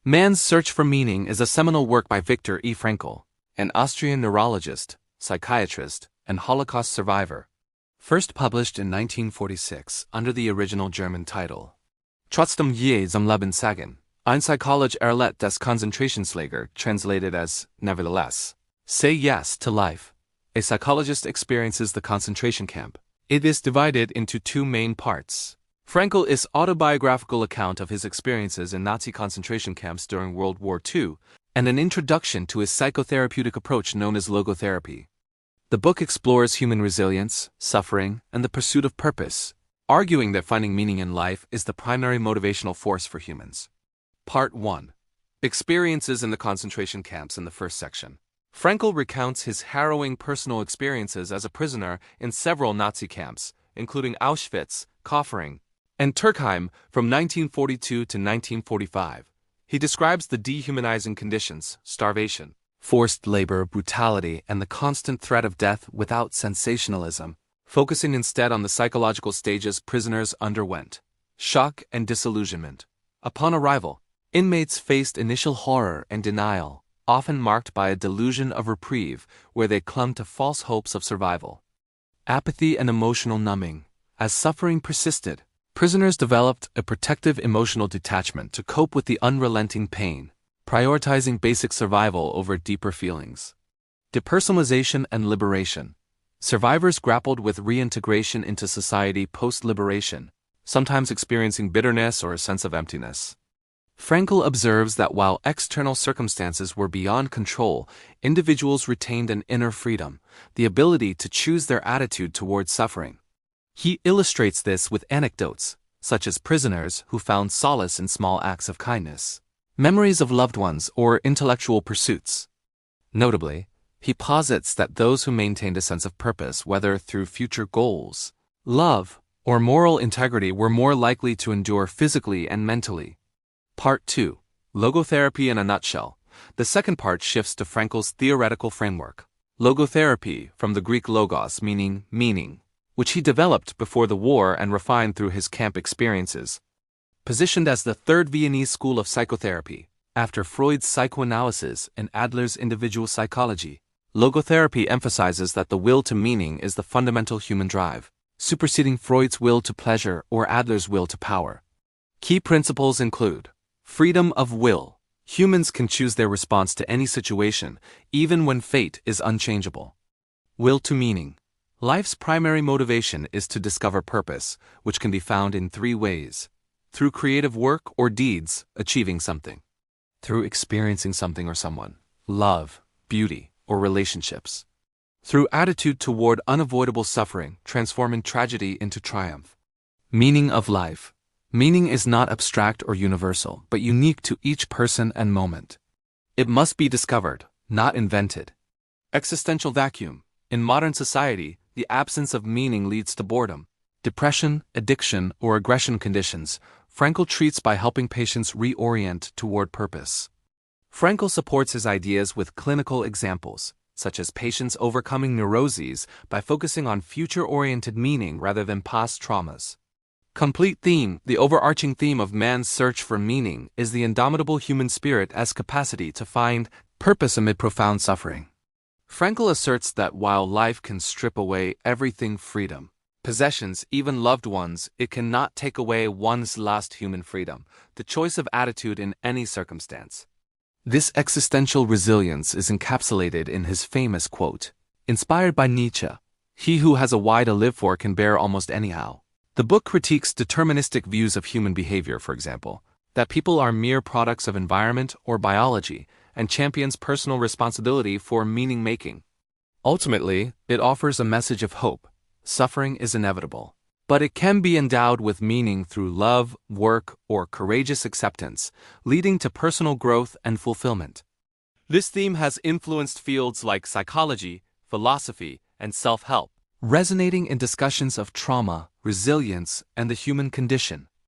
Man's Search for Meaning is a seminal work by Viktor E. Frankl, an Austrian neurologist, psychiatrist, and Holocaust survivor. First published in 1946 under the original German title Trotzdem je zum Leben sagen, ein Psychologe Erlet des Konzentrationslager, translated as Nevertheless, Say Yes to Life. A psychologist experiences the concentration camp. It is divided into two main parts. Frankl autobiographical account of his experiences in Nazi concentration camps during World War II, and an introduction to his psychotherapeutic approach known as logotherapy. The book explores human resilience, suffering, and the pursuit of purpose, arguing that finding meaning in life is the primary motivational force for humans. Part 1. Experiences in the concentration camps in the first section. Frankl recounts his harrowing personal experiences as a prisoner in several Nazi camps, including Auschwitz, Kaufering, and Turkheim from 1942 to 1945. He describes the dehumanizing conditions, starvation, forced labor, brutality, and the constant threat of death without sensationalism, focusing instead on the psychological stages prisoners underwent. Shock and disillusionment. Upon arrival, inmates faced initial horror and denial, often marked by a delusion of reprieve where they clung to false hopes of survival. Apathy and emotional numbing. As suffering persisted, prisoners developed a protective emotional detachment to cope with the unrelenting pain, prioritizing basic survival over deeper feelings. Depersonalization and liberation. Survivors grappled with reintegration into society post-liberation, sometimes experiencing bitterness or a sense of emptiness. Frankl observes that while external circumstances were beyond control, individuals retained an inner freedom, the ability to choose their attitude toward suffering. He illustrates this with anecdotes, such as prisoners who found solace in small acts of kindness, memories of loved ones, or intellectual pursuits. Notably, he posits that those who maintained a sense of purpose, whether through future goals, love, or moral integrity, were more likely to endure physically and mentally. Part 2. Logotherapy in a nutshell. The second part shifts to Frankl's theoretical framework. Logotherapy, from the Greek logos meaning meaning, which he developed before the war and refined through his camp experiences. Positioned as the third Viennese school of psychotherapy, after Freud's psychoanalysis and Adler's individual psychology, logotherapy emphasizes that the will to meaning is the fundamental human drive, superseding Freud's will to pleasure or Adler's will to power. Key principles include freedom of will. Humans can choose their response to any situation, even when fate is unchangeable. Will to meaning. Life's primary motivation is to discover purpose, which can be found in three ways: through creative work or deeds, achieving something; through experiencing something or someone, love, beauty, or relationships; through attitude toward unavoidable suffering, transforming tragedy into triumph. Meaning of life. Meaning is not abstract or universal, but unique to each person and moment. It must be discovered, not invented. Existential vacuum. In modern society, the absence of meaning leads to boredom, depression, addiction, or aggression conditions. Frankl treats by helping patients reorient toward purpose. Frankl supports his ideas with clinical examples, such as patients overcoming neuroses by focusing on future-oriented meaning rather than past traumas. Complete theme. The overarching theme of man's search for meaning is the indomitable human spirit as capacity to find purpose amid profound suffering. Frankl asserts that while life can strip away everything, freedom, possessions, even loved ones, it cannot take away one's lost human freedom, the choice of attitude in any circumstance. This existential resilience is encapsulated in his famous quote, inspired by Nietzsche: "He who has a why to live for can bear almost anyhow." The book critiques deterministic views of human behavior, for example, that people are mere products of environment or biology, and champions personal responsibility for meaning-making. Ultimately, it offers a message of hope. Suffering is inevitable, but it can be endowed with meaning through love, work, or courageous acceptance, leading to personal growth and fulfillment. This theme has influenced fields like psychology, philosophy, and self-help, resonating in discussions of trauma, resilience, and the human condition.